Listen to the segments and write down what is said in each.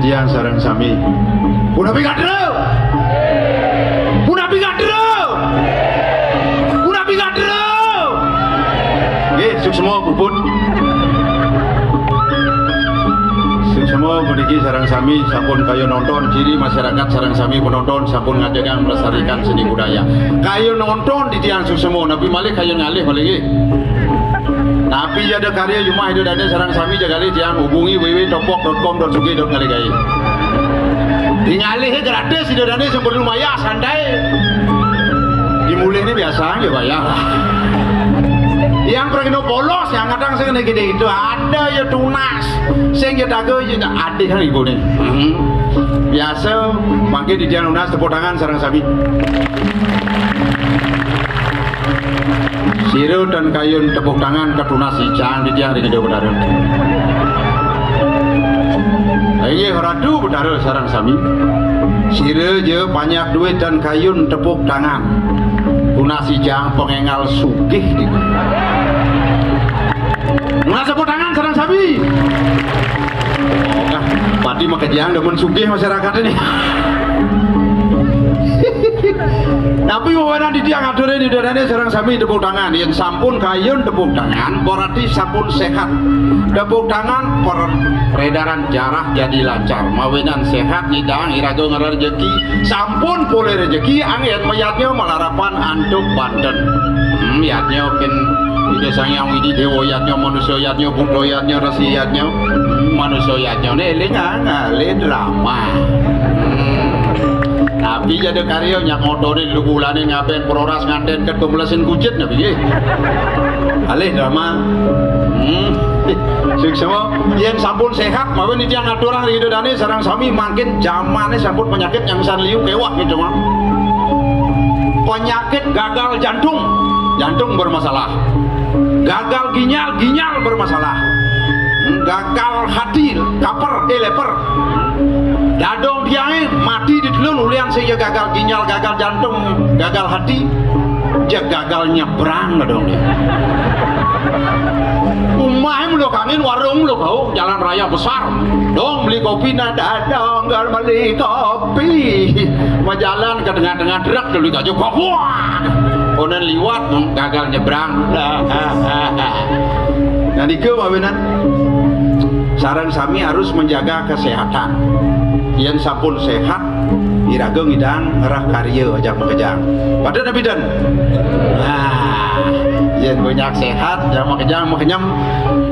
didiang sareng sami punapi kadro punapi kadro punapi kadro nggih suksema puput semua meniki sarang sami sampun kayu nonton ciri masyarakat sarang sami penonton sampun ngajagang melestarikan seni budaya kayu nonton di tiang susemo nabi malik kayu ngalih lagi tapi ada karya Yumah itu dan sarang sami jagali tiang hubungi www.topok.com.sugi.ngaligai dingalih gratis itu dan sempurna lumayan santai dimulai ini biasa ya bayar yang pergi polos yang kadang saya gede itu ada ya tunas saya dago ya ada kan ibu nih biasa makin di tiang tunas tepuk tangan sarang sami siru dan kayun tepuk tangan ke tunas jangan di tiang gede benar ayo radu benar sarang sami siru je banyak duit dan kayun tepuk tangan tunasi jang pengengal sugih di tunasi tepuk tangan sarang sabi padi maka jang demen sugih masyarakat ini tapi wawana di tiang adurin di dadane sarang sami tepuk tangan yang sampun kayun tepuk tangan berarti sampun sehat tepuk tangan peredaran darah jadi lancar mawinan sehat hidang irago ngarar rezeki sampun boleh rezeki angin mayatnya malarapan antuk Banten yatnya ken ide sangyang widi dewa yatnya manusia yatnya bukdo yatnya resi yatnya manusia yatnya nelinga ngale drama tapi jadi karya nyak motorin lu bulane ngapain proras nganten ket pemelesin kucit nabi alih drama semua yang sampun sehat maupun itu yang aturah hidup dani sarang sami makin zamannya sampun penyakit yang san liu kewah gitu mah penyakit gagal jantung bermasalah gagal ginjal bermasalah gagal hati leper dadong diangin mati di telun ulian saya gagal ginjal gagal jantung gagal hati gagal nyebrang dong dia umahnya lo kangen warung lo kau jalan raya besar dong beli kopi nada dong gak beli kopi mau jalan ke tengah-tengah derak dulu aja wah konen liwat gagal nyebrang nah di ke wawinan sarang sami harus menjaga kesehatan yang sampun sehat iraga ngidang ngerah karya aja mekejang pada nabi dan yang banyak sehat yang mekenyam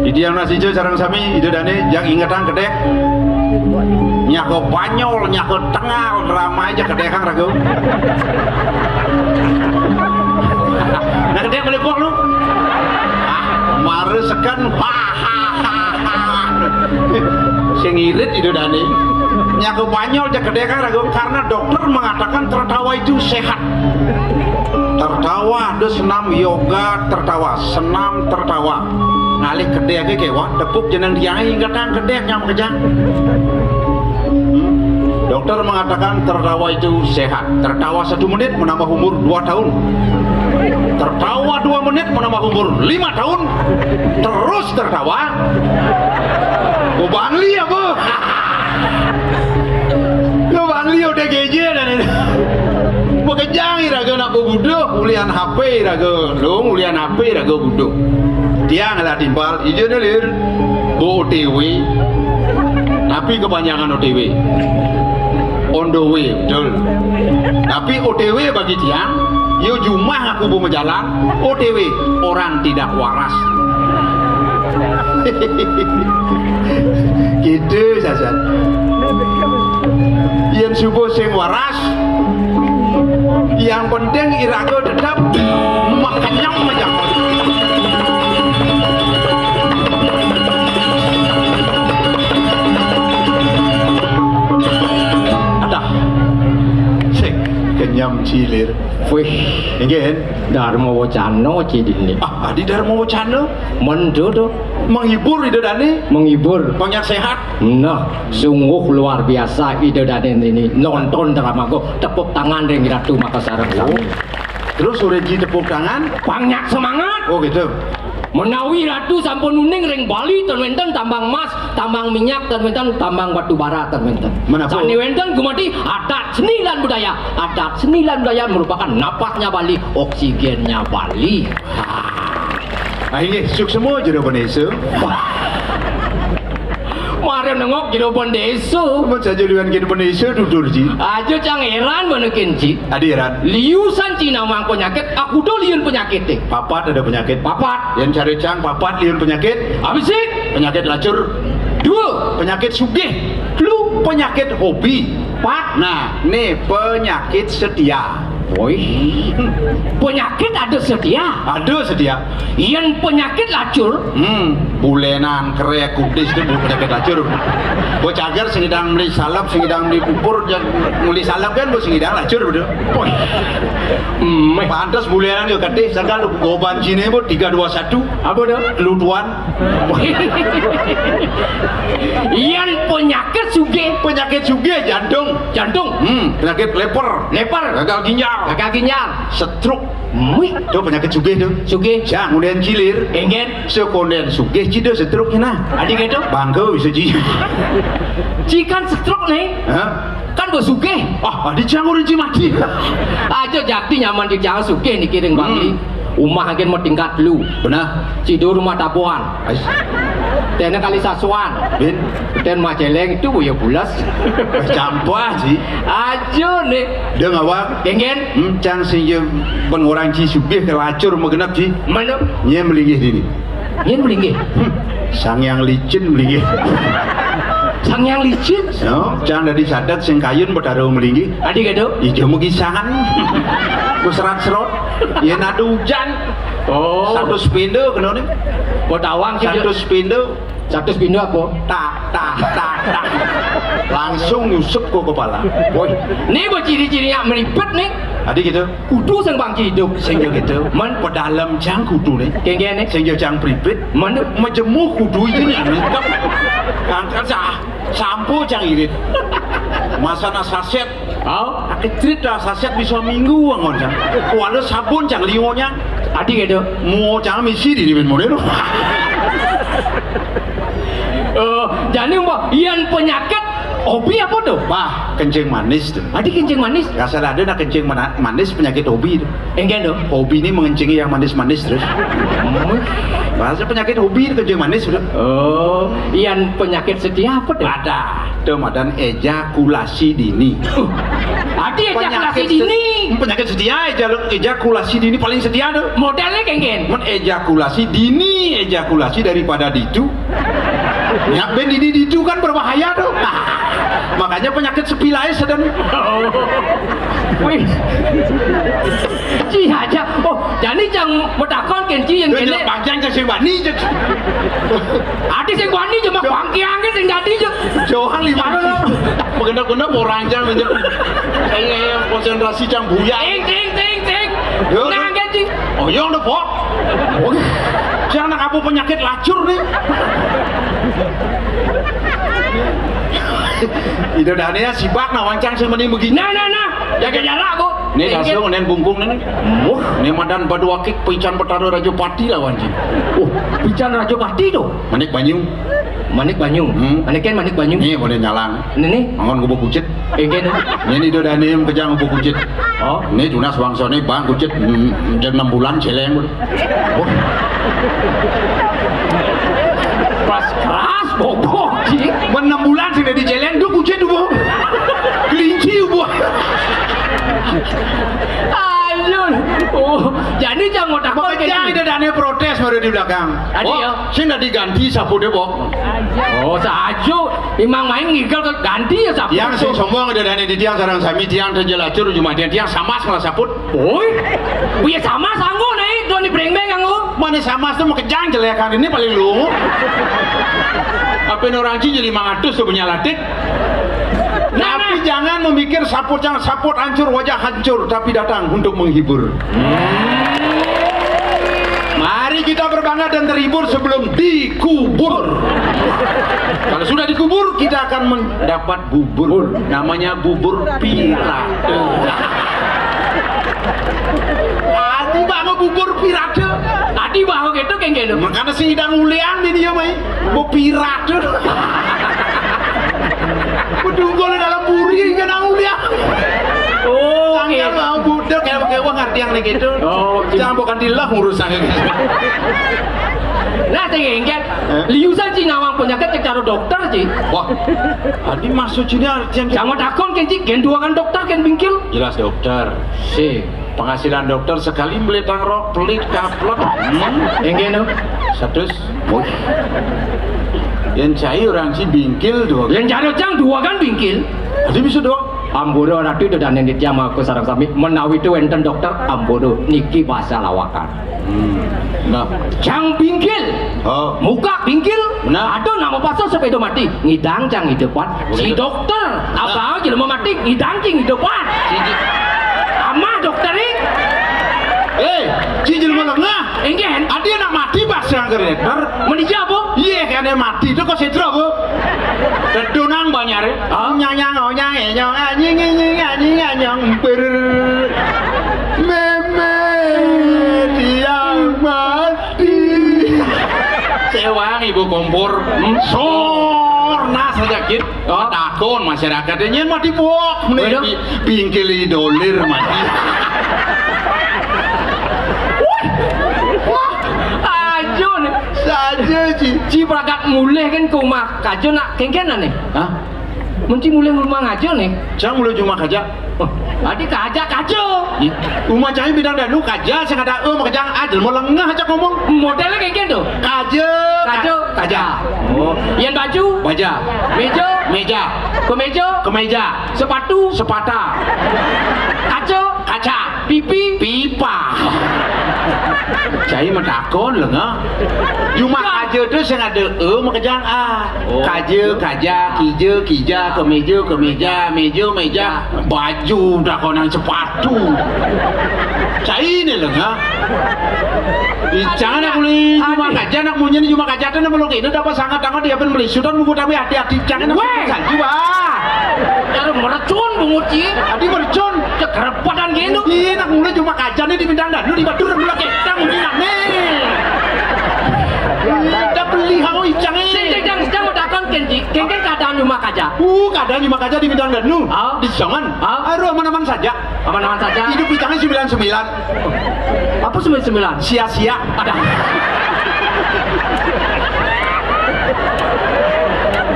di diang nasi jo sarang sami itu dane yang ingatan kedek nyako banyol nyako tengal drama aja kedek kang ragu nah kedek melipok lu maresekan sing irit itu dane nyako banyol aja kedek kang ragu karena dokter mengatakan tertawa itu sehat tertawa ada senam yoga tertawa senam tertawa ngalih kedek kewa tepuk jeneng diangi kadang kedek yang kejang dokter mengatakan tertawa itu sehat tertawa 1 menit menambah umur 2 tahun tertawa 2 menit menambah umur 5 tahun terus tertawa oh bangli ya bu oh bangli udah geje dan ini makanya iraga nak buduh ulian HP iraga dong ulian HP iraga buduh dia ngalah timbal ijo nelir OTW tapi kepanjangan OTW on the way betul tapi OTW bagi tiang yo jumah aku mau jalan OTW orang tidak waras gitu saja yang subuh sing waras yang penting irago tetap makanyang macam ada sing kenyam cilir wih ingin Dharma Wacana cidini di Dharma Wacana mendodo menghibur ide dane menghibur banyak sehat nah sungguh luar biasa ide dane ini nonton drama kok tepuk tangan ring Ratu Makassar terus udah tepuk tangan banyak semangat oh gitu Menawi ratu sampun uning ring Bali ten wenten tambang emas, tambang minyak ten wenten tambang batu bara ten wenten. Sani wenten gumati adat seni lan budaya. Adat seni lan budaya merupakan napasnya Bali, oksigennya Bali. Nah ini suk semua jero Indonesia. Mari nengok jero desa. Macam jelian ke Indonesia duduk ji. Aja cang heran menekin ji. Adiran. Liusan Cina mang penyakit, aku do liun penyakit deh. Papat ada penyakit. Papat. Yang cari cang papat liun penyakit. Habis sih? Penyakit lacur. Dua. Penyakit sugih. Lu penyakit hobi. Pat. Nah, nih penyakit setia. Woi. Penyakit ada setia. Ada setia. Yang penyakit lacur. Bulenan kerek kudis itu penyakit lacur. Gua cagar singidang beli salap, singidang beli bubur, beli salap kan, gua singidang lacur betul. Pantas bulenan yo kadeh, sekarang lu goban Cina bu 321. Apa dah? Lu tuan. Yang penyakit sugih. Penyakit sugih jantung. Jantung. Penyakit leper. Gagal ginjal. Gagal ginjal. Stroke. Itu penyakit sugih tu. Sugih. Jangan kemudian kilir. Engen. Sekonden sugih cida stroke nah. Adik itu? Bangga bisa ji. Cikan stroke nih. Kan bersugih. Adik jangan udah mati. Aja jadi nyaman di jangan sugih nih kiring Bali. Umah agen mau tingkat lu. Benar. Cido rumah tabuan. Tena kali sasuan. Bin. Dan majeleng itu ya bulas. Campur sih. Aja nih. Dia ngawak. Gengen. Cang sih pengurang ci sugih kelacur mengenap ci. Mana? Nya melinggih dini. Nya melinggih. Sang yang licin melinggih. Sang yang licin. No, cang dari sadat sing kayun bertaruh melinggih. Adik itu? Ijo mengisangan. Kuserat-serot. Ya nada hujan. Satu spindo kena nih. Potawang sih. Satu spindo apa? Tak. Langsung nyusup ke kepala. Boy. Nih buat ciri-cirinya meripet nih. Adik gitu. Kudu sang bang hidup. Sehingga gitu. Man pedalam jang kudu nih. Geng-geng nih. Sehingga jang pripit. Mana? Majemuk kudu itu nih. Angkat sampo jang irit. Masa saset. Kecrit dah saset bisa minggu angon jang. Walau sabun jang lionnya. Adik gitu. Mau jang misi di ben model. Jadi mbak, yang penyakit hobi apa tuh? Wah, kencing manis tuh. Adik kencing manis? Gak salah ada nak kencing manis penyakit hobi tuh. Enggak dong. Hobi ini mengencingi yang manis-manis terus. Bahasa penyakit hobi itu kencing manis tuh. Yang penyakit setia apa tuh? Ada. Tuh madan ejakulasi dini. Adik ejakulasi dini. Penyakit setia ejakulasi dini paling setia tuh. Modelnya kengen. Ejakulasi dini, ejakulasi daripada ditu. Ya ben ditu kan berbahaya tuh. Makanya penyakit sepilai sedang. Wih. Ci aja. Jadi jangan bertakon kenci yang kene. Panjang ke sing wani. Adi sing wani cuma bangkiange sing dadi je. Johan 5. Mengendak-gendak mau ranjang menjep. Saya konsentrasi cang buya. Ting. Nah kenci. Yang udah pok. Jangan nak apa penyakit lacur nih. Itu dah nih sibak nak wancang semeni begini. Nah. Jaga jarak aku. Nih dasar nen bungkung nih. Nih madan baduakik pican petaro Rajopati lawan ji. Pican Rajopati tuh. Manik Banyung. Manik Banyung. Manik Banyung. Nih boleh nyalang. Nih. Angon gubuk kucit. Enggak. Nih itu dah nih kejang gubuk kucit. Nih tunas bangsa nih bang kucit jam 6 bulan celeng. Keras bobok sih. 6 bulan sudah di jalan duk kucing dulu. Kelinci bu. Ayun. Jadi jangan takut Jangan ada dana protes baru di belakang. Sih nggak diganti sapu deh bok. Sajo. Imang main ngigel ke ganti ya sapu. Yang sih sombong ada dana di tiang sarang sami tiang terjelacur cuma tiang sama sekolah saput. Punya sama sanggup nih. Doni breng-breng nganggu. Mana sama tuh mau kejang jelekan ini paling lu. Apa orang Cina jadi 500 tuh punya latik. Tapi jangan memikir saput hancur wajah hancur tapi datang untuk menghibur. Mari kita berbangga dan terhibur sebelum dikubur. Kalau sudah dikubur kita akan mendapat bubur. Namanya bubur pirata. tiba bubur pirate. Tadi bawa gitu kayak gitu. Makanya si hidang ulian di dia mai. Bu pirate. Bedunggol dalam buri kan ulian. Oh, Angel mau budak kayak pakai uang ngerti yang gitu. Oh, jangan bukan dilah ngurus gitu. Nah, tinggal liusan sih ngawang penyakit secara dokter sih. Wah, tadi maksud sini artian jangan takon kan sih, gen dua kan dokter kan bingkil. jelas dokter. Si Penghasilan dokter sekali beli tangrok pelit kaplok. yang gini. Satu. Yang cair orang si bingkil dua. Yang cari cang dua kan bingkil. Jadi bisa dua. Ambodo ratu itu dan yang aku sarang sami menawi itu enten dokter Ambodo niki bahasa lawakan. Nah, Cang bingkil. oh, Muka bingkil. Nah. Ada nama pasal sepeda mati. Ngidang cang di depan. Si dokter. Apa aja mau mati ngidang cing di depan. Ama dokter ini. si jelma lengah. Engen. Ada nak mati bahasa angker. Menija apa? Iya kan dia mati itu kok sedra bu. Dedunang banyak re. Nyanyang nyong anjing ber. Meme dia mati. Sewang ibu kompor. Sorna sakit. Takon masyarakatnya nyen mati buak. Bingkil dolir mati. Ajun Saja ci pragat mulai kan kumah kajo nak kengkenan nih. Hah? Munci mulai rumah ngajo nih. Jangan mulai cuma kaja. Adik kaja kajo. Rumah jangan bidang danu kaja saya kata mau kaja adil mau lengah aja ngomong. Modelnya kayak gitu. Kaja. Kaja. Oh, yang baju. Baja. Meja. Kemeja. Kemeja. Sepatu. Sepata. Kaca. Pipa. Cai mentakon lengah. Cuma kaja tu saya ada mau kaja kaja kija kemeja baju dah konang sepatu. Cai ni lengah. Jangan nak beli cuma kaja nak punya ni cuma kaja tu nak belum ini dapat sangat tangan dia pun beli sudah buku tapi hati-hati jangan nak salju Ada meracun bunguci. Adi mercon Kerepotan gitu. Iya nak mulai cuma kaca ni di bintang dan lu di batu dan mulai ketang mungkin aneh. Dah beli hau icang ni. Sedang mendakon kenji. Kengken keadaan rumah kaca. Keadaan cuma kaca di bintang dan lu. Di jangan. Aduh aman-aman saja. Aman-aman saja. Hidup icangnya 99. Apa 99? Sia-sia. Ada.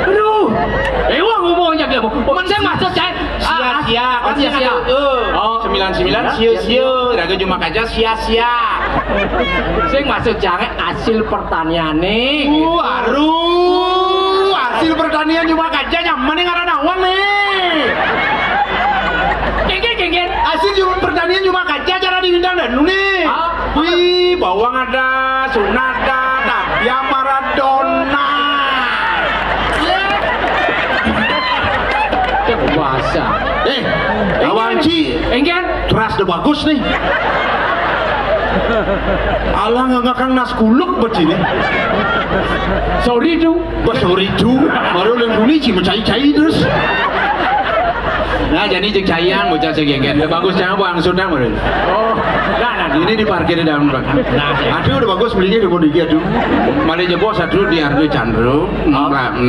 Aduh. Wah ngomongnya dia. Saya maksud saya sia-sia kan sia-sia. 99 sia-sia. Raga cuma kaca sia-sia. Saya maksud jangan hasil pertanian nih. Aduh. Hasil pertanian cuma kaca nyaman nih karena nawang nih. Genggen. Hasil pertanian cuma kaca cara di bintang dan lu nih. Wih, bawang ada, Sunada, Tapia Maradona. Bahasa. Kawan Ci, Enggen, teras udah bagus nih. Alah nggak kang nas kuluk begini. sorry tu. Sorry tu, baru lembuni Ci mencai-cai terus. Nah jadi cek cayang bocah segenggen udah bagus jangan bang Sunda baru. Oh, nah ini diparkir di dalam belakang. Nah, aduh udah bagus belinya udah mau dikit aduh. Malah jebol satu di Ardo Chandro,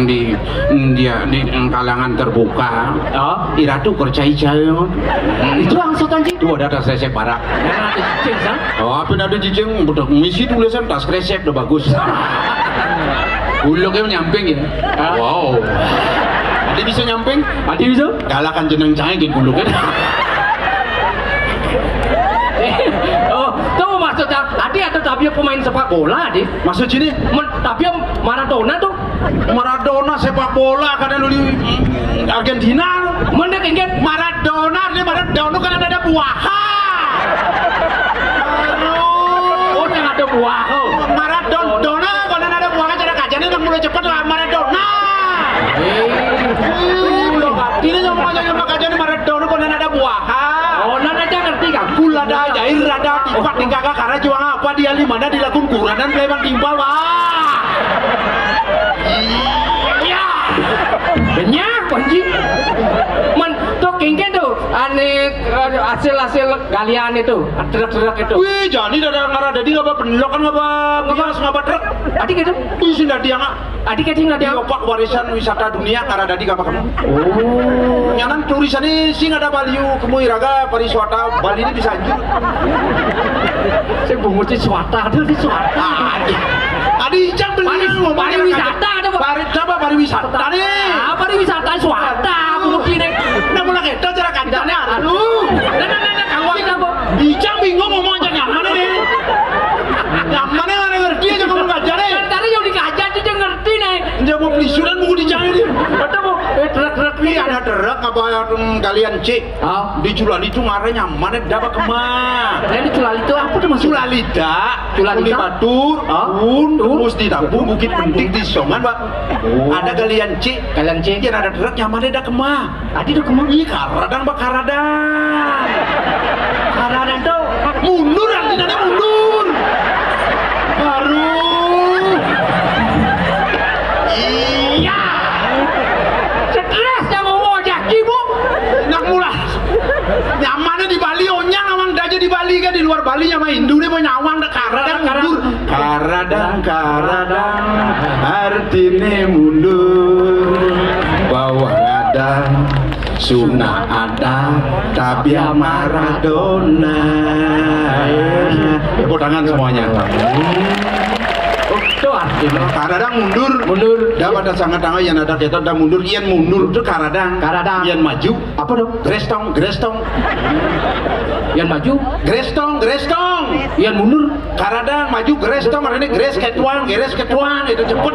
di kalangan terbuka. Iratu kercai-cai. Itu angsutan sih. Itu ada tas resep parah. Oh, apa ada cicing betul misi tulisan tas resep udah bagus. Buluknya nyamping ya. Wow. Ada bisa nyamping? Ada bisa? Galakan jeneng cahaya gitu buluknya. Oh, tahu maksudnya? Adi ada tapi pemain sepak bola, Adi. Maksud sini? Tapi Maradona tuh. Maradona sepak bola kan di Argentina. Mana kengken? Maradona kan ada buaha. Oh, yang ada buah. Maradona kan ada buaha cara kajanya yang mulai cepat Maradona. Ini sama kajian Maradona kan ada buaha. Oh, nana jangan ngerti kan? Gula ada air ada tipat tinggal karena juang apa dia di mana dilakukan kurang dan pleban timpal wah. Iya. Banyak panji. Man tuh kengken tuh nih hasil galian itu, truk-truk itu. Wih, jadi ada ngarah dadi ngapa pendelok kan ngapa bias ngapa truk. Adik itu? Wih, sih dadi nga. Adik itu nggak dia? Pak warisan wisata dunia ngarah dadi ngapa kamu? Oh. Nyanan tulisan ini sih ada Bali kamu iraga pariwisata Bali ini bisa hancur. Saya bungut di swasta, ada di swasta. Adi jam beli pariwisata ada pariwisata nih. Pariwisata swasta, bungut ini. Nah mulai kita cara kancane aduh. Nah, kamu apa? Ijang bingung ngomong aja nyaman nih. Nyaman mana ngerti aja kamu ngajar nih. Tadi yang dikajar dia ngerti nih. Dia mau beli surat mau dicari nih. Betul bu. Truk Ini ada truk apa kalian cek? Di Culali itu ngaranya mana dapat kemana? Di Culali itu apa tuh mas? Culalida, Culalida, Batur, terus di Tampu, Bukit Penting di Songan, Pak. Ada kalian cek, yang ada truk yang mana ada kemana? Adi ada kemana? Ih, karadang, Pak, karadang. Karadang tuh mundur, artinya mundur. Baru. Iya. Stres yang ngomong jaki bu. Nak mulai. Nyamannya di Bali, onyang awang aja di Bali kan di luar Bali sama Hindu dia mau nyawang dah karadang mundur. Karadang, artinya mundur. Bahwa ada Suna ada tapi Maradona. Tepuk tangan semuanya. Itu artinya karadang mundur. Dah pada sangat tangan yang ada kita dah mundur. Ian mundur itu karadang. Ian maju. Apa dong? Grestong. Ian maju. Grestong. Ian mundur. Karadang maju grestong. Ini gres ketuang itu cepet.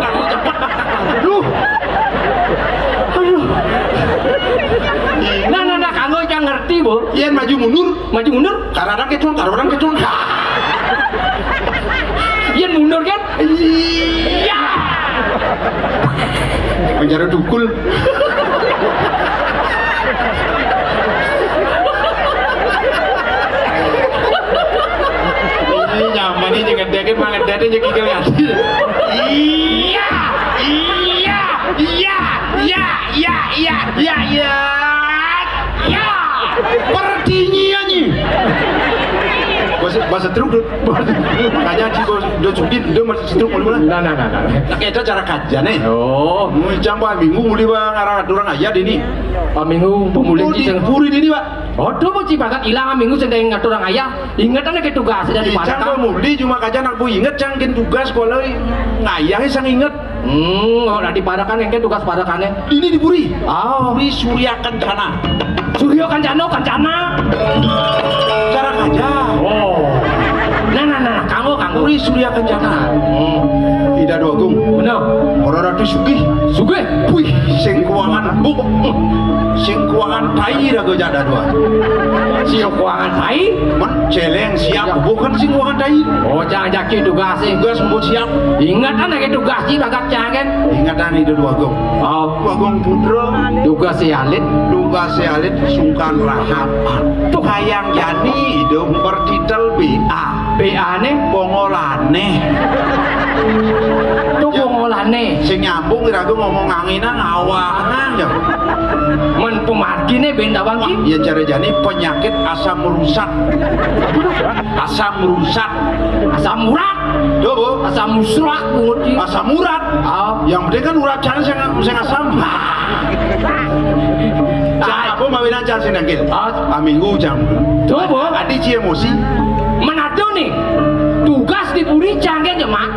Aduh. Nah, kamu yang ngerti bu. Ian maju mundur. Karadang ketuang. Ian mundur kan? Iya. Penjara dukul. Ini nyaman nih jangan deket malah dada jadi kikil ngasih. Iya. Pertinyiannya. Bahasa truk dulu. Makanya jika dia sudin, dia masih truk mulai. Nah. Nah kita cara kajian nih. Oh. Campur minggu mulai bang arah orang ayat ini. Minggu pemulih di puri ini pak. Aduh mau cipakat hilang minggu sedang ngatur orang ayah. Ingatannya ke tugas dan di mana? Cang mulai cuma kajian aku inget cangkin tugas sekolah ngayahnya sang inget. Udah dipadakan yang ke tugas padakannya. Ini di puri. Puri Surya Kencana. Kancana. Cara kajian. Oh. Nah, kamu. Puri Surya Kencana. Tidak ada agung. Benar. Orang ratu sugih. Wih, sing keuangan buk. Sing keuangan tai raga jada dua. Sing keuangan tai? Celeng siap bukan sing keuangan tai. Oh, jangan jaki tugas sih. Tugas mau siap. Ingatan lagi tugas sih bagat jangan. Ingatan itu dua agung. Agung Putra. Tugas si Alit. Sungkan Rahapan. Tuh hayang jani hidung bertitel BA. BA nih bongolane. Tuh bongolane. Sing nyambung ragu ngomong anginan awang ya. Men pemargine benda bangki. Ya cara jani penyakit asam merusak. Asam urat. Tuh bu. Asam musrak ngerti. Asam urat. Yang penting kan urat jangan sing asam. Apa mawinan jangan sing nangkil. Minggu jam. Tuh bu. Adi cie emosi. Manado nih. Tugas di puri canggih nyemak.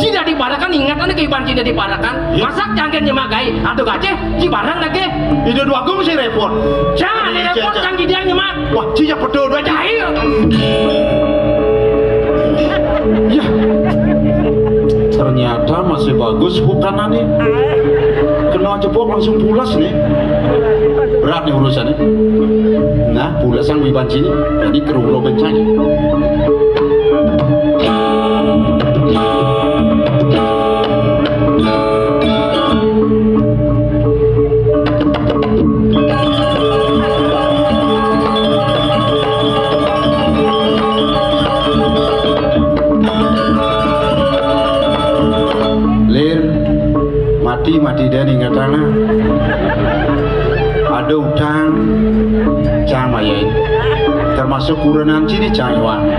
Tidak dipadakan ingatan keiban tidak dipadakan. Masak canggih nyemak gai. Atau gaceh cibarang lagi. Itu dua gue mesti repot. Jangan repot canggih dia nyemak. Wah cia pedo dua jahil. Ya. Ternyata masih bagus bukanannya. Kena jebok langsung pulas nih. Berat nih urusannya. Nah, pulas sang wibanci ini. Jadi kerumuh bencana. Mati dan ingat tanah ada utang camayain termasuk kurenan cini cayuan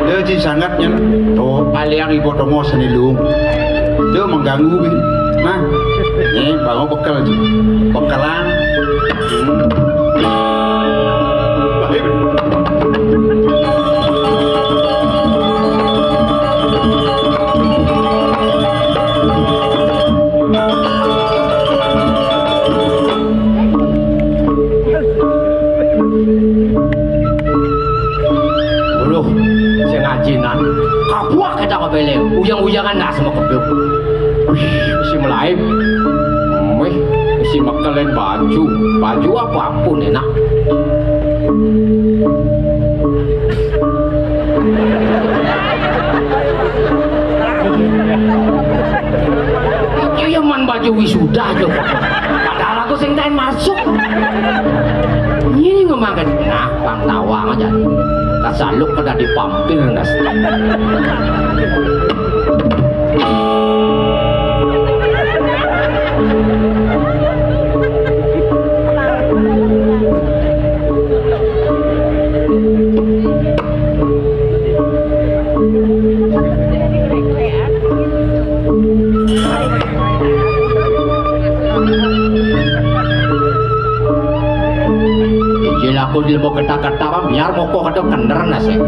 dia ci sangatnya tuh aliang ibu tomo senilung dia mengganggu bin nah ini bangun bekal aja bekalan kapuak kita kebeleng uyang-uyangan nah sama kebel isi melaim isi makelen baju apapun enak yaman baju wisuda aja padahal aku sing tain masuk ini ngemakan nah bang tawang aja kasaluk kada dipampir nas aku dia mau kata-kata biar mau kok ada kender nasi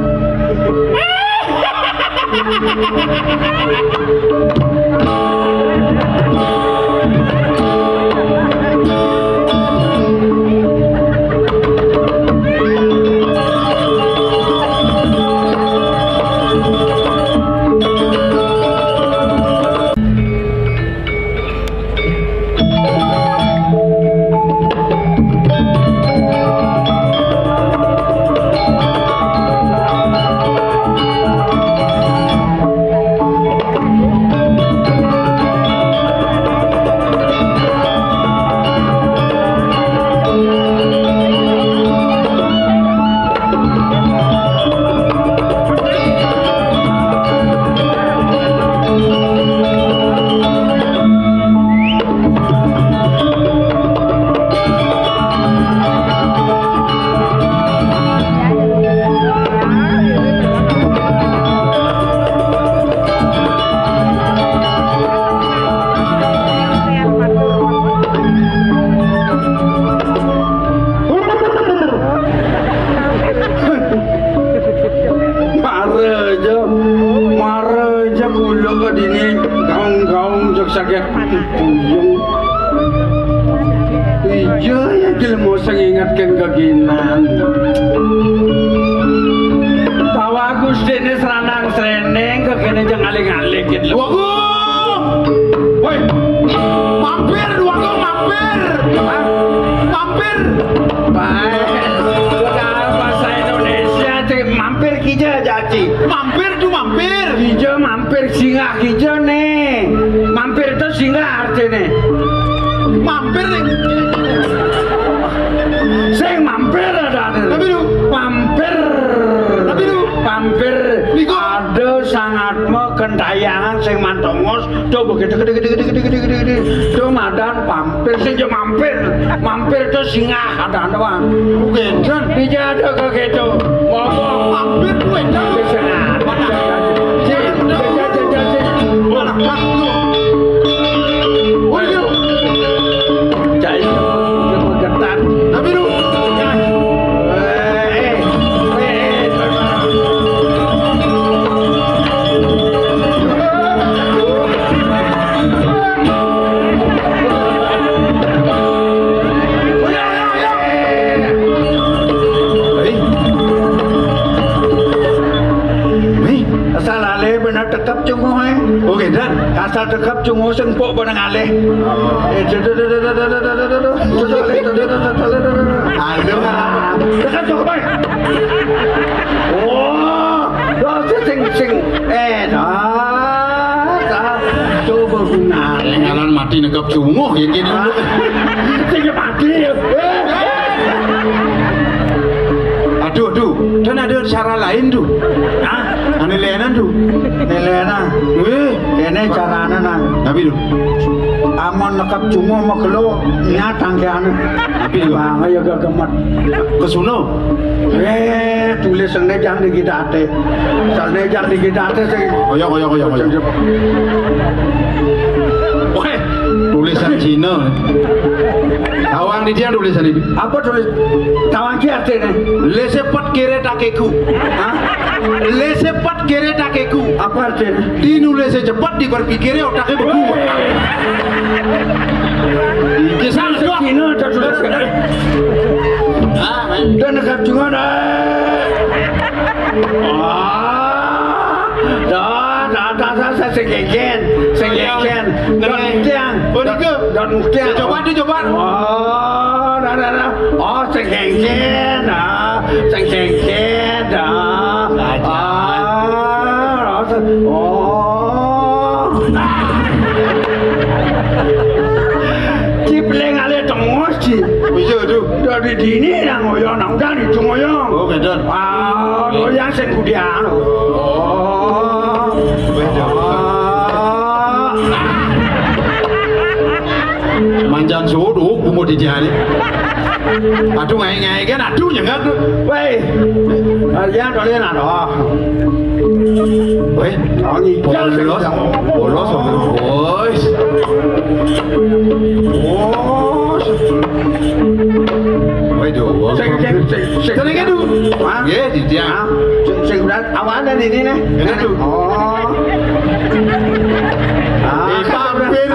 mampir tuh singa ada doang bukan bija ada ke gitu ngomong mampir gue jangan singa asal dekap cungu sengpok benang alih dekap cungu baik oh sing coba guna ngalan mati nekap cungu ya gini sing mati aduh dan ada cara lain tuh Ane lenan tuh. Nelena. Kene carane nang. Tapi tuh. Amon nekap cuma mau kelo nyatang ke anu. Tapi tuh. Bang ayo gemet. Kesuno. Tulis nejang di kita ate. Sal nejang di kita ate sing. Koyok. Oke, tulisan Cina. Tawang di dia tulisan ini. Apa tulis? Tawang ki artinya? Lesepat kere takeku. Hah? Lesepat kere takeku. Apa artinya? Dinulis cepat di berpikirnya otaknya beku. Kisah dua. Cina ada tulis. Dan nekap cuma dah segegen. Dan muktian. Coba. Oh, segegen. Cipleng ale tongos. Bisa tuh. Dari dini nang ngoyo nang dari ngoyo. Oh, betul. Lo yang sing kudian. Manjan sudu mau dijari. Aduh ngai kan aduh nyengak tuh. Wei. Kalian kalian ada. Wei, bolos. Boys. Waduh, sering kan tuh? Ya, di dia. Sing udah awalnya di sini nih. Ini tuh. Oh.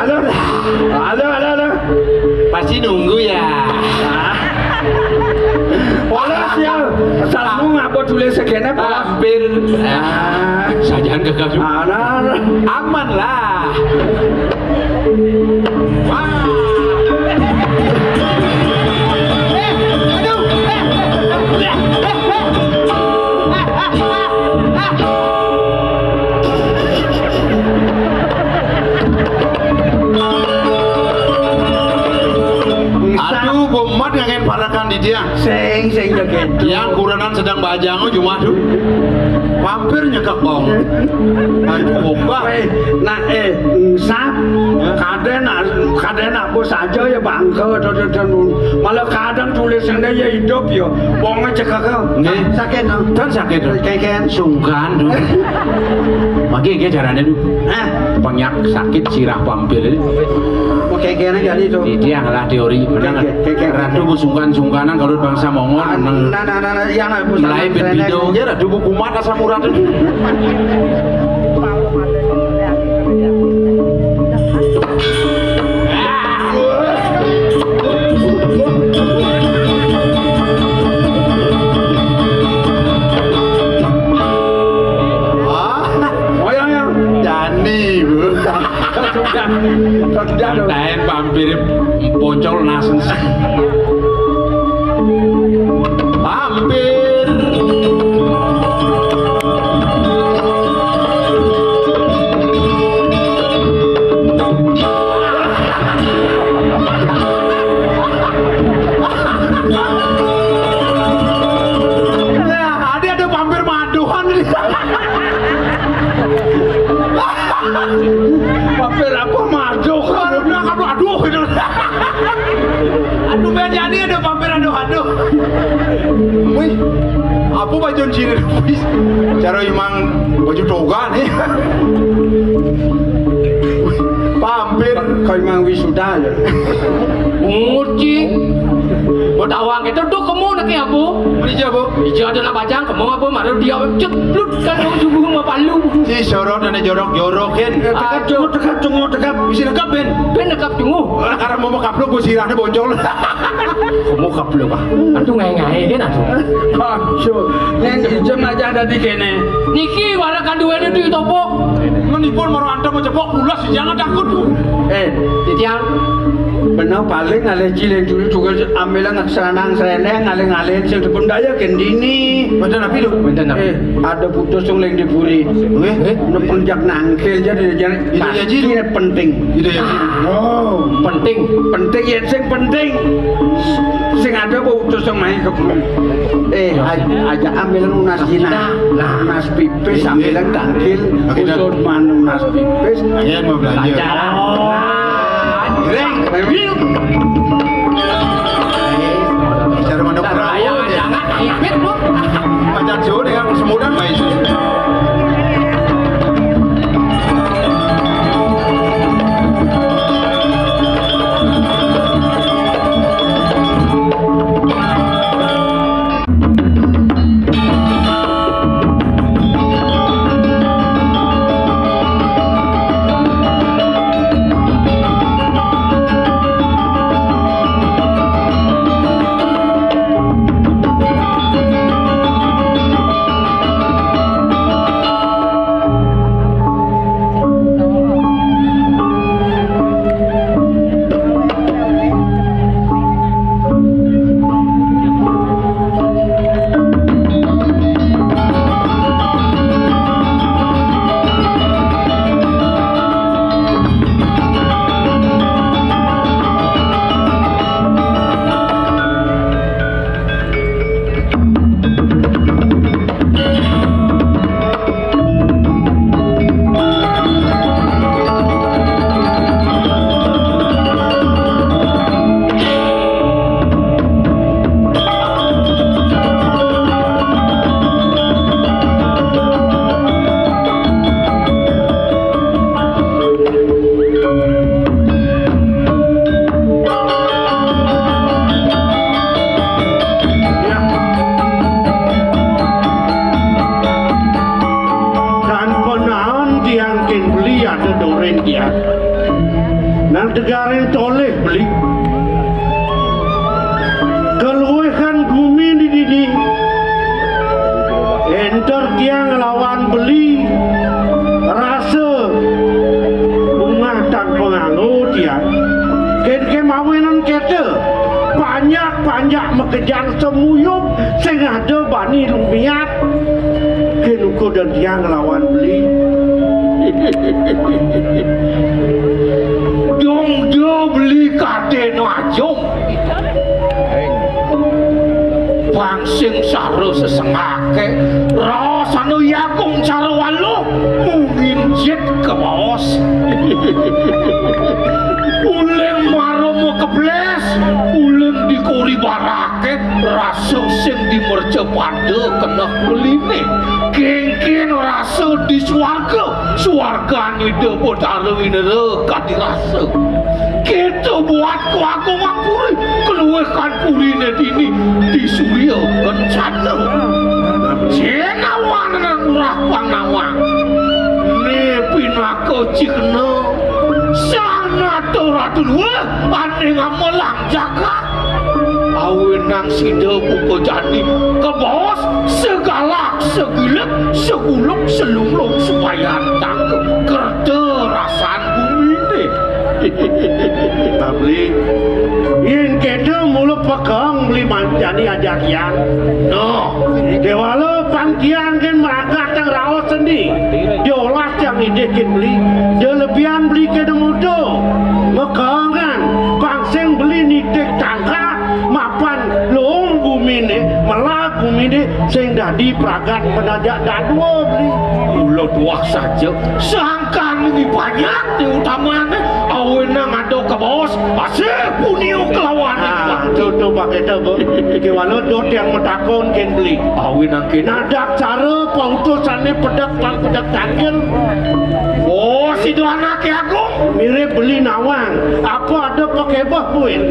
Halo. Pasti nunggu ya. Polos ya. Salahmu ngapa tulis segene polos? Hampir. Sajian gagal tuh. Aman lah. Aduh, bomat ngangen parakan di dia. Sing joget. Yang kuranan sedang bajango cuma tuh. Hampir nyekak bong. Aduh, bombah. Nah, sap. Kadang aku saja ya bangke. Malah kadang tulisannya ya hidup ya. Bongnya cekak. Sakit no? Kan sakit tuh. Kayak sungkan tuh. Makanya caranya tuh. Banyak sakit sirah pampir. Kayak jadi tuh. Dia ngalah teori. Ratu sungkan-sungkanan kalau bangsa Mongol. Yang mulai video aja ratu buku mata samurat itu. Lain pampir pocol nasen hampir ada pampir maduhan pampir apa madu aduh jadi ada pampir aduh wih apa baju ciri cara emang baju toga nih pampir kau emang wisuda ya nguci Botawang itu tuh kamu nak apa? Ini apa? Ija ada nak bajang kamu apa? Maru dia ceplut kan kamu subuh mau palu. Si sorot dan jorok-jorokin. Tekap cungu. Bisa dekap ben. Ben dekap cungu. Karena mau kaplok gue sirahnya boncol. Kamu kaplok ah? Aduh ngai kan aduh. Aduh, yang jam aja ada di kene. Niki warna kanduannya itu topo. Menipun maru anda mau cepok pulas jangan takut. Titiang. Benar paling ngalih cilik dulu juga ambil nggak serenang ngalih sing dipun daya kendi dini. Badan api tuh. Wenten apa? Ada putus yang lagi diburi. Nepenjak nangkil jadi pasti penting. Itu ya. Oh, Penting. penting ya, sing penting. Sing ada putus yang main kebun. Aja ambilan unas jina, unas pipis ambilan tangkil, usut manu unas pipis. Akhirnya mau belanja. Reng, Bicara mana perahu ya. Jangan ipit lu. Macam jauh dengan semudah main. Negara toleh beli keluarkan bumi di dini enter tiang lawan beli rasa rumah tak penganut ya ke mawinan kete banyak mengejar semuyup sehingga ada bani lumiat ke nuku dan tiang lawan beli dong dia beli kade najong pangsing saro sesengake rasano yakung cara walu mungkin jet ke bos uleng maromo kebles uleng dikuri barake rasa sing dimerce pada kena beline kengken rasa di swarga ni de bodare winere kadi rasa kita buat aku ngapuri keluarkan purine dini di surya kencana jengawan nurah pangawang ne pinako cikna sana toratun wah ane ngamelang jagat awenang sida buko jani ke bos segala segilek seguluk selunglung supaya tangkep kerja rasan bumi ni tabli yang kita mulu pegang beli manjani ajakian no dewalo pangkian kan meragat yang rawat sendi diolah yang idekin beli dia lebihan beli ke demudo megang kan pangseng beli nitik tangka mapan long bumi ni malah bumi ni sehingga di peragat penajak dadua beli ulo dua saja sangkan ini banyak di utamanya awenang ada ke bos asyik puniu kelawan itu pakai tebo kewalau dot yang metakon ken beli awenang ken ada cara pautusannya pedak tangkil oh si dua anak aku mirip beli nawang apa ada pakai bah puin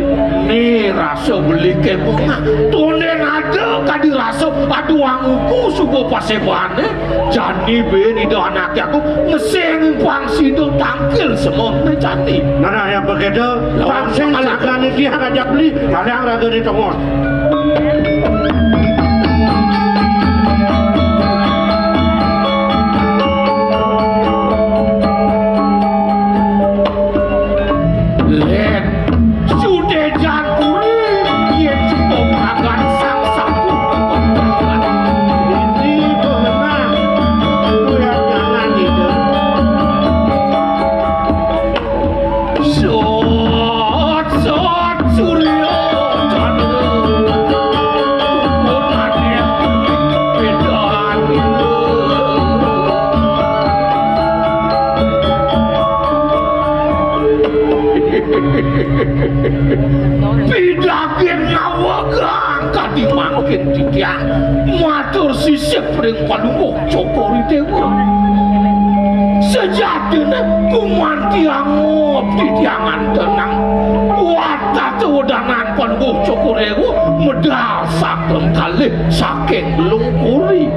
nih rasa beli ke bunga tunen ada kadi rasa aduh anguku subuh pasebane jadi ben itu anak aku ngeseng pangsi itu tangkil semua jadi nah yang begitu pangsi alakan dia ngajak beli kalian raga di tengok titiang matur sisip ring Palungguh Joko Ridéwa. Sejatine kumanti ngabdi tiangan tenang watak wedangan Palungguh Joko Ridéwa medal saking kalih saking lungkuri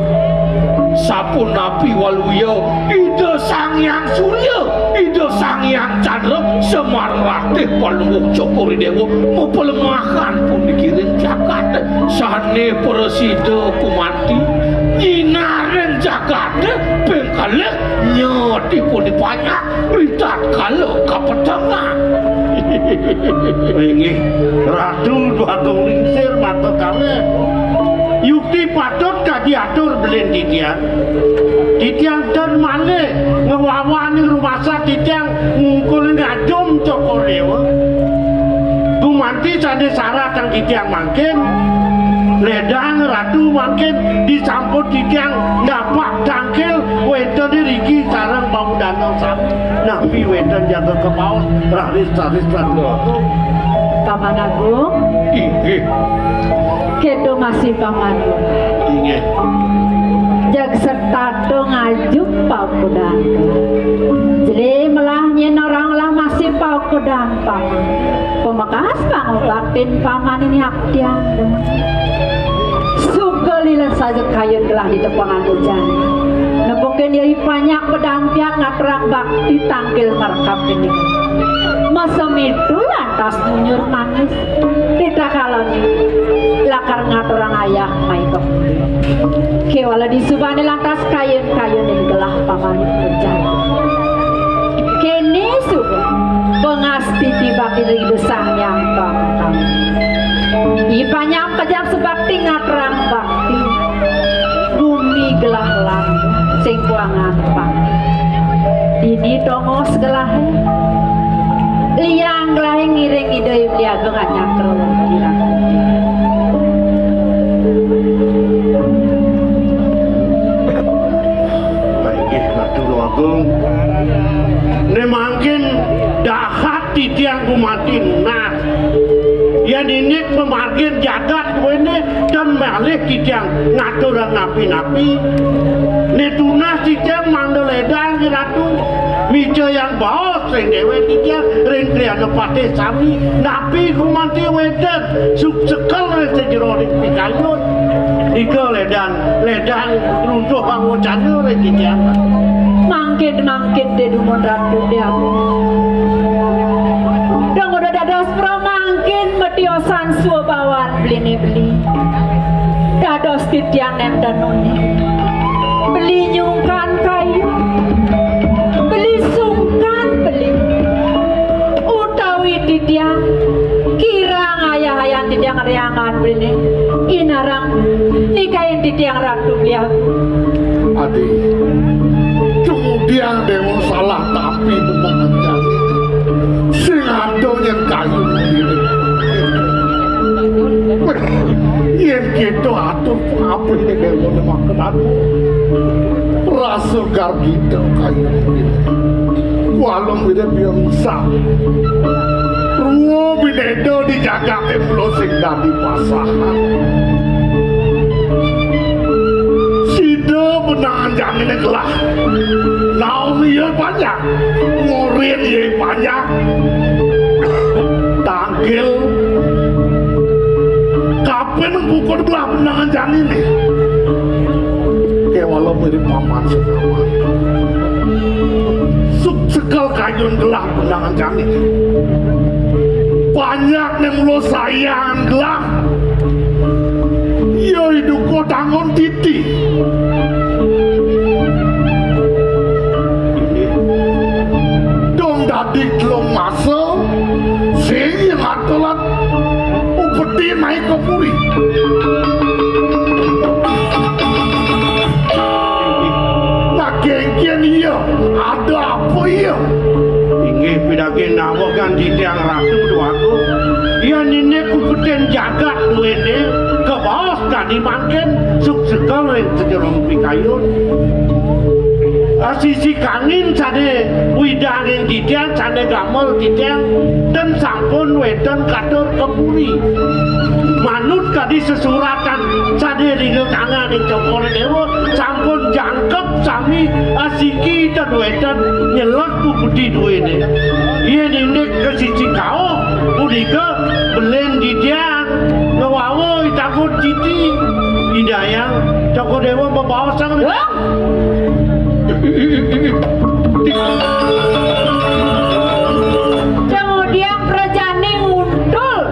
sapun Nabi Waluya Ida Sang Hyang Surya Ida Sang Hyang Candra Semar Ratih Palungguh Joko Ridéwa mepelemahkan pun dikirim jagat sane presida kumanti nyinaren jagat pengkalih nyoti pun dipanyak ritat kalau kapetengah ini Ratu Bagong Lingsir mata kalih yukti patut diatur belen titiang dan malih ngewawani rumasa titiang ngungkul ngadum Joko Ridéwa gumanti sandi syarat yang titiang makin ledang Ratu makin disamput titiang dapat dangkil wedan diriki sarang pamudana sami nabi wedan jaga kepaus raris-raris lalu Paman Agung kedo masih Paman ingat jag sertato ngajuk pau kudang jadi melahnya orang lah masih pau kudang Paman pemakas pangobatin Paman ini hak tiang sugalilah saja kayun gelah di tepangan hujan nepokin dia banyak pedampiak ngaterang bakti tangkil markap ini masa itu lantas munyur manis tidak kalanya lakar ngaturang ayah maiko kewala disubani lantas kayun-kayun yang gelah Paman hujan kini suga pengasti tiba kiri besang yang bangkang ipanyam kejam sebakti ngaturang bakti bumi gelah lang sing buangan pang ini dongos gelah liang gelah ngiring ide liang gak nyakro kirang baikih Ratu Agung ne mungkin dahat titiang kumati nah yang ini pemargin jagat ini dan malih titiang ngatur napi-napi ne tunas titiang mandoledang Ratu Wija yang bawa sing dewe titiang ring kriana patih sami napi kumanti wedan sekal sejero ring pikayun ika ledang runtuh bangucannya ring titiang mangkin de dumon Ratu dia dong udah dados pro mangkin metiosan suabawan beli dados titiang dan noni beli nyungkan kayu beli sungkan beli utawi titiang kirang ayah-ayah titiang riangan beli inarang nikahin titiang Ratu dia adik kemudian dewa salah tapi memanjang sing adonya kayu diri yen kita atur apa ini dewa nemakan aku rasugar kita kayu diri walau tidak biasa ruo binedo dijaga emplo sing dadi pasahan benangan jamin gelah Naomi ya banyak Ngurin ya banyak Tangkil Kapan pukul belah benangan jamin ini walau mirip paman senawan sekal kayun gelah benangan jamin banyak yang lo sayang gelah ya hidup kau tangon titi dong dadik lo masuk sing yang atulat upeti naik ke puri nah gengkian iya ada apa iya inggih pidagin nawakan di tiang ratu doaku ya nenek kupeten jagat duene ke bawah tadi makin suk sekal yang sejerong pikayun sisi kanin sane widanging didang sane gamel didang dan sampun wedon kadur kepuri manut kadi sesuratan sane ringel tangan ing Joko Dewa sampun jangkep sami asiki dan wedon nyelot budi duwene yen nek ke sisi kau punika belen didang ngewawo takut citi Hidayang Joko Dewa membawa sang kemudian kerajaan ngundul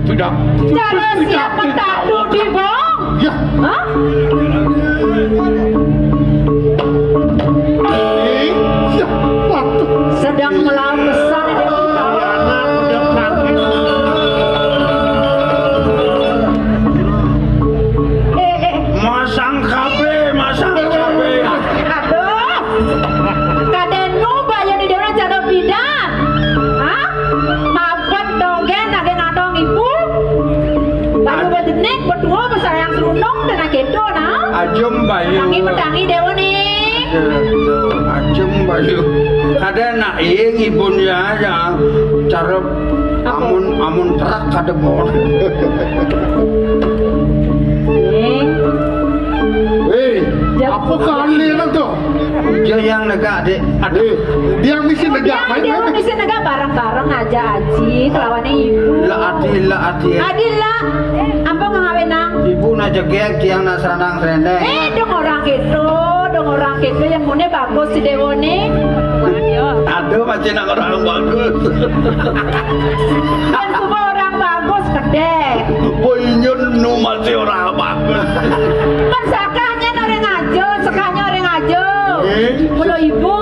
tidak cara siapa tahu di bawah ya hah? ya waktu Sedang melawan besar di bawah anak udah sakit masang kabe aduh kadenu bayo di dewa cara bidan hah? maafkan dogen nage ngadong ibu baru bedenek berdua besar yang serundong dan agedo nah ajem bayu tangi mendangi dewa nih ajem bayu ada nak ibunya aja cara amun terak kada bol apa kalian tuh dia yang negak dek dia misi negak main dia misi negak bareng-bareng aja aji kelawannya ibu la ati adil lah ampun ngawenang ibu najegek tiang nasanang serendeng dong orang gitu yang mune bagus si Dewo nih aduh macam nak orang bagus yang semua orang bagus kedek boynyun nu masih orang bagus kan sakanya orang aja sekanya orang aja mulu ibu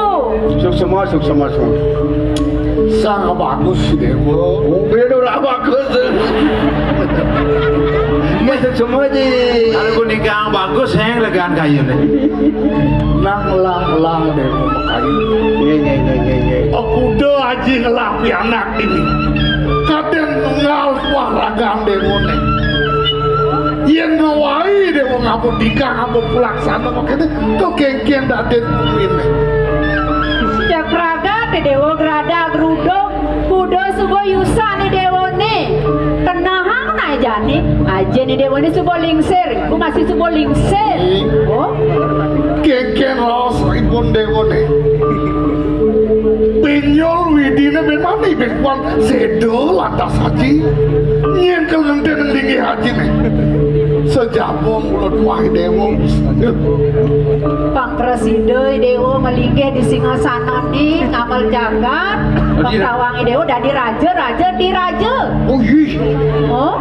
suk semua sangat bagus Dewa mobil udah bagus suk semua di kalau nikah bagus yang legaan kayu nih lang Dewa kayu ye aku udah aja ngelapi anak ini kadang ngal waragang Dewa nih yang ngawai Dewa ngapun nikah ngapun pelaksana makanya kok geng-geng daden ini sejak raga di Dewo grada geruduk kudo subuh yusa nih Dewo nih kenahang na jani aja nih Dewo nih subuh lingser aku masih subuh lingser oh geng-geng ros ibun Dewa nih penyol widina memang nih bekuan sedo lantas haji nyen kelenten tinggi haji nih sejabung mulut wahai Dewa Pak Presiden Dewo melinggih di singgasana nih ngamal jagat pengtawangi Dewo dari raja di raja oh iya oh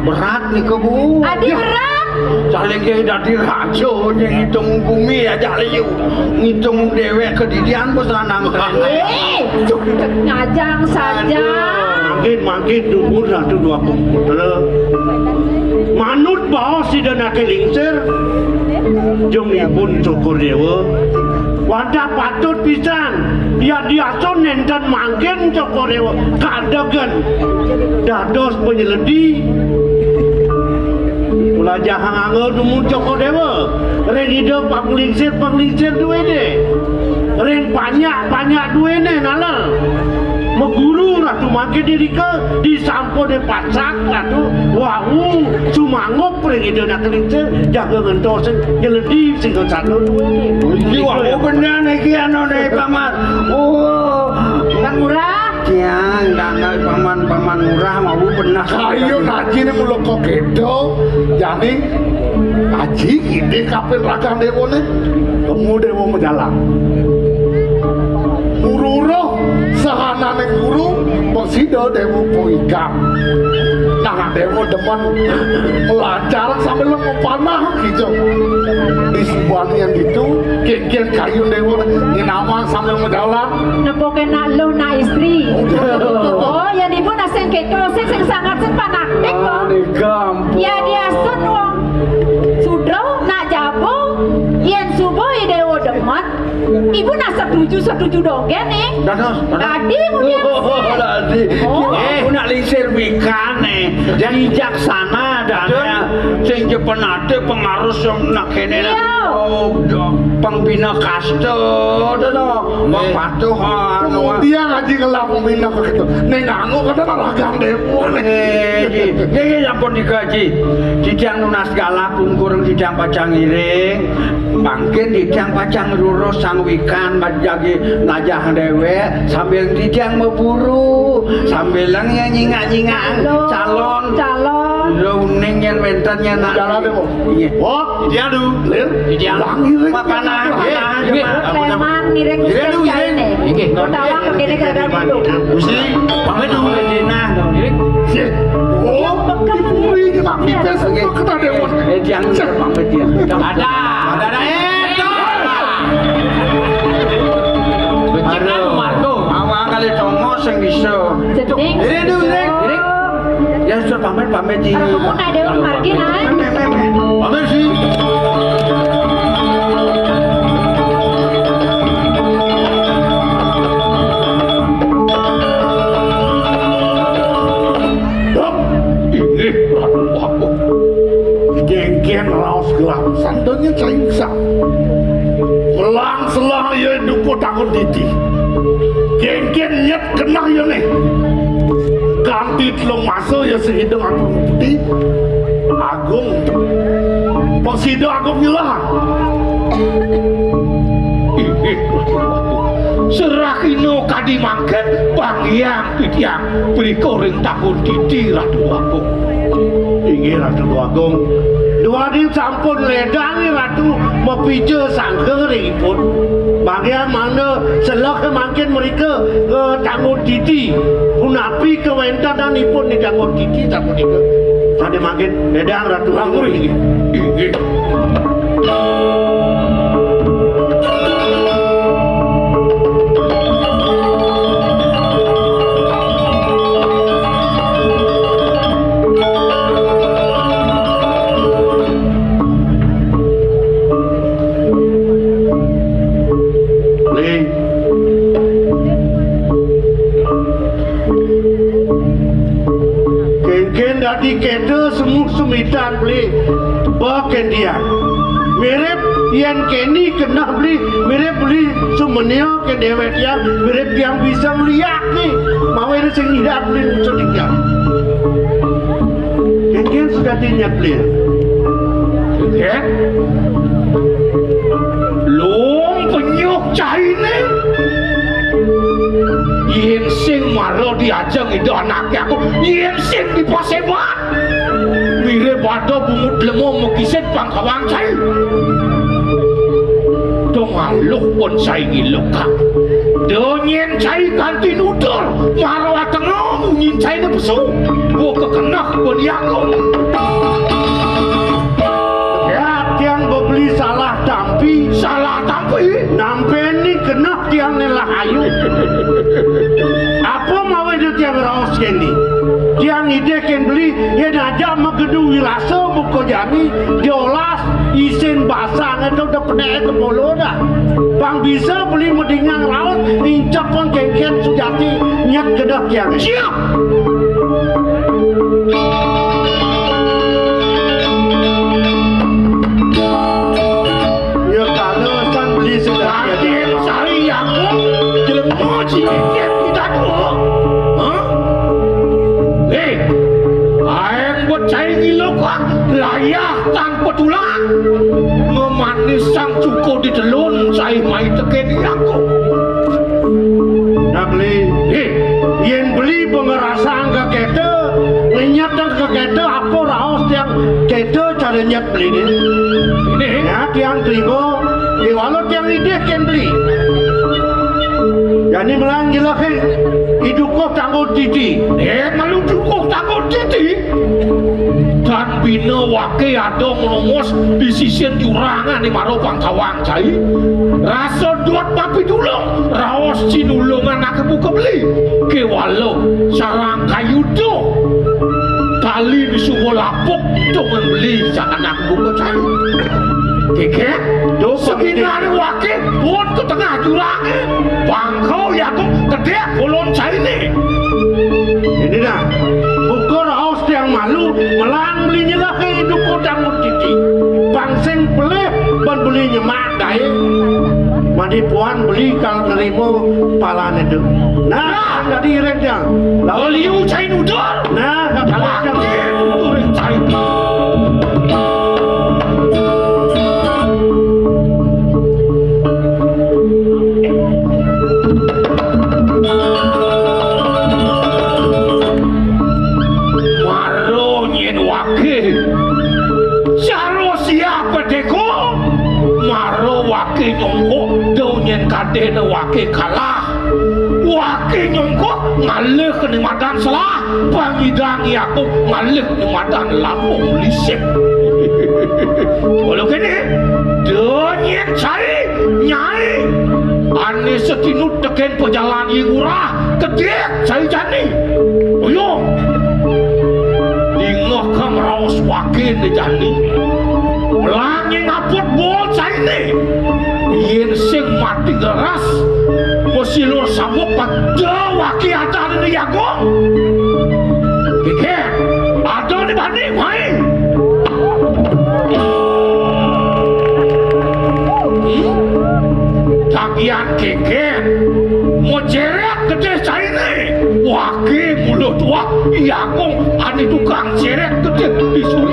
berat nih kebu adi berat saling ke dari raja yang hitung bumi aja liu ngitung dewek kedidian pesanang ngajang saja makin duhur satu dua komputer manut bawa si dana kelingser jong ibun Joko Dewa wadah patut pisan ya diason nenten mangken Joko Dewa kadegan dados penyeledi ulah jahang angel dumu Joko Dewa ring hidup panglingsir duwe deh ring banyak duwe deh nalal meguru ratu makin diri ke disampun de pasak ratu wau sumangup ring hidup nak kelingser jaga ngentosen jeledi sing satu iki wau bener iki anu nih paman oh Kang Murah tiang dangal paman murah mau benar kayu haji ini mulut kok gedo jadi haji ini kapil ragang Dewa nih temu Dewa menjalan mururoh sahana neng guru posido Dewa poikam nah Dewa demen melancar sambil memanah gitu di sebuah yang gitu kian kayu Dewa ini nama sambil menjalan nepoke nak lo na istri oh ya ibu naseng keto sing sangat sepanak kok ya dia sun wong sudro nak jabo yen subuh Dewa demen ibu nak setuju dong gene tadi mungkin tadi aku nak lisir bikan nih jadi jaksana adanya sing jepenate pengaruh nak kene pembina kaste wong patuh anu dia ngaji kelam pembina begitu ning anu kadang ragang demo nggih sampun digaji didang lunas galak pungkur didang pacang iring bangkit didang pacang lurus sangwikan majagi najah dewek sambil didang memburu sambil nyingak-nyingak calon luning yang wentennya nak jalan demo oh dia du dia makanan Preman ngiring jaine. Nggih. Tawang kene gara-gara duduk. Gusti pamit dulu dina oh ini tak pipes kita demo yang pamit dia Ada Becikan Marco. awang kali tongo sing bisa Jeding. ya sudah pamit di Kamu ada wong margi nae. pamit sih genggen raos gelap sandonya caingsa melang-selang ya dupo takut titi genggen nyet kena ya nih ganti telung masuk ya sehidung aku putih agung posido agung nyelah Serakino kadi mangket pangyang tiang beriko ring takun titi Ratu Agung. Inggih Ratu Agung. Dua di sampun ledangi Ratu mepije sangkeng ringipun. Bagian mana selok makin mereka ke tanggung titi. Punapi kewentadanipun di tanggung titi tanggung titi. Tadi makin ledang Ratu Agung ini. Inggih. Dadi kete semua sumitan beli baken dia mirip yang kini kena beli mirip beli sumenio ke dewet yang mirip yang bisa melihat nih mau ini sing tidak beli cutinya kengken sudah dinyak beli ya long penyuk caine yen sing maro diajeng itu anaknya aku yen sing dipasemat mirip pada bumut lemo mekiset pangkawang cai dong aluk pun cai gilukak donyen cai ganti nudur maro atengong nyin cai na besu gua kekenak pun diaku ya tiang beli salah tampi nampi ini kena tiang nelah ayu apa mau itu tiang raos kendi tiang ide ken beli ya najak megedung wirasa buko jami diolas isin basang itu udah pedek ke polo dah bang bisa beli medingang raos incap pun kengken sujati nyet kedah tiang siap ya kalau sang beli sudah Raden Sari aku jelemu cikikian kita dulu aeng buat cai ngilokak layak tanpa tulang memanis sang cuko di telun cai mai tekeni aku nak beli yang beli pengerasan ke kete menyatakan ke kete apa raos yang kete cara nyat beli ini ya tiang terima walau tiang ide kan beli jadi melang gila ke hidup kau tanggung titi malu cukup tanggung titi dan bina wake ada melongos di sisian jurangan di maro pangkawang cai rasa duat papi dulung raos cinulungan nak buka beli ke walau sarang kayu do tali di sumur lapuk untuk membeli jangan nak buka cai keke segini ada wake buat ke tengah jurang bangkau ya tuh gede bolon cai ini dah ukur raos tiang malam lalu melang belinya lah ke hidup kodang titi bangseng pelih ban beli nyemak dae mandi puan beli kalau nerimo palan itu nah jadi ireknya lalu liu cai nudol nah kalau urek cai wake nyongko daunyen kade na wake kalah wake nyongko ngalih kenikmatan selah pangidangi aku ngalih kenikmatan lampung lisik walau kini daunyen cari nyai ane setinut teken pejalan yurah kedik cari jani uyung ingah kang raos wake ni jani melangi ngaput bol cari ni yen sing mati geras mesilur sabuk pada waki ada di Agung keke ada di banding main tagihan keke mau jeret gede cari ni waki mulut wak Agung ada tukang jeret gede disuruh